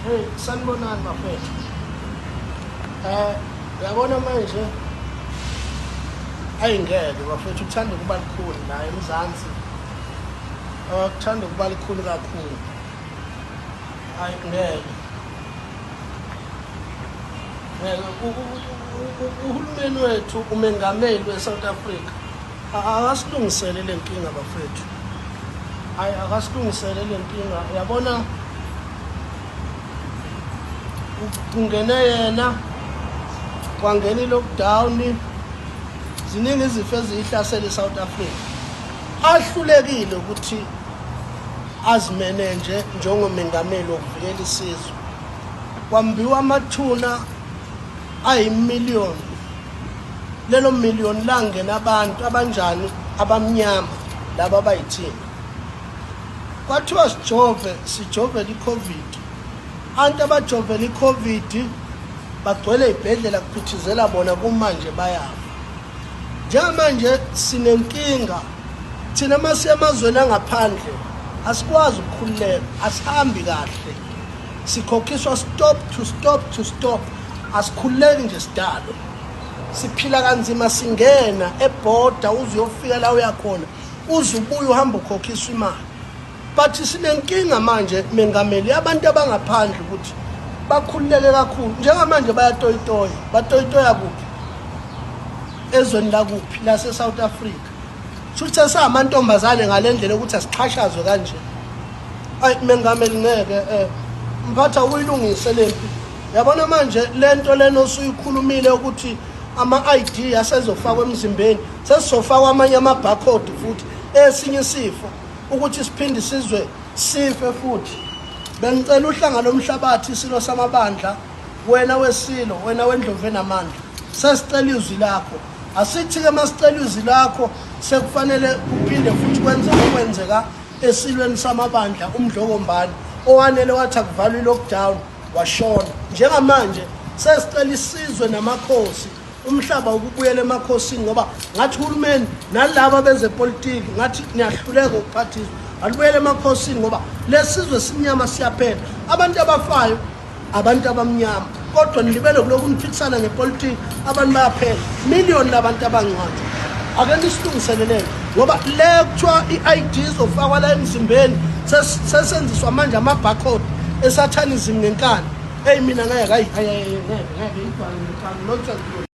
Hey, sanibonani bafethu. Uyabona manje ayingeke bafethu uthanda ukuba likhulu la eMzansi. Kuthanda ukuba likhulu kakhulu. Ayingeke. Uhulumeni wethu umengameli weSouth Africa akasilungisele le nkinga bafethu. Akasilungisele le nkinga. Uyabona kungene yena kwangena i-lockdown, ziningi izifo ezihlasela eSouth Africa. Ahlulekile ukuthi azimene nje njengomengameli wokuvikela isizwe. Kwambiwa amathuna ayimiliyoni. Lelo miliyoni langena abantu abanjani abamnyama laba abayithini. Kwathiwa sijove i-COVID. Abantu abajovela i-COVID bagcwele ibhedlela kuphithizela bona kumanje bayafa. Njengamanje sinenkinga thina masiya emazweni angaphandle asikwazi ukukhululeka, asihambi kahle. Sikhokhiswa stop to stop. Asikhululeki nje sidalo. Siphila kanzima singena eborder uze uyofika la uyakhona. Uze ubuye uhamba ukhokhiswa imali. But sinenkinga manje mengameli abantu abangaphandle ukuthi bakhululeke kakhulu. Njengamanje bayatoyitoya. Batoyitoya kuphi? Ezweni la kuphi la South Africa. Futhi samantombazane ngalendlela ukuthi asixhashazwe kanje. Mengameli ngeke mphatha uyilungise lempi. Yabona manje lento leno osuyikhulumile ukuthi ama-ID asezofakwa emzimbeni, sesizofakwa amanye ama-barcode futhi esinye isifo ukuthi siphinde sizwe sife futhi. Bengicela uhlanga lomhlabathi isilo samabandla, wena wesilo, wena wendlovu enamandla, sesicela izwi lakho. Asithi-ke masicela izwi lakho sekufanele uphinde futhi kwenzeke okwenzeka esilweni samabandla umdlokombani owanele wathi akuvalwe i-lockdown washona. Njengamanje sesicela isizwe namakhosi umhlaba ukubuyela emakhosini ngoba ngathi uhulumeni nalabo bezepolitiki ngathi niyahluleka ukuphathizwa. Alibuyele emakhosini ngoba lesizwe simnyama siyaphela. Abantu abafayo abantu abamnyama. Kodwa nilibele kuloku niphikisana ngepolitiki abantu bayaphela. Miliyoni labantu abangcwathi. Ake nisilungiselele ngoba le kuthiwa i-ID izofakwa la emzimbeni sesenziswa manje ama-barcode esathanism ngenkani. Hey mina ngeke ngeke ngeke ngeke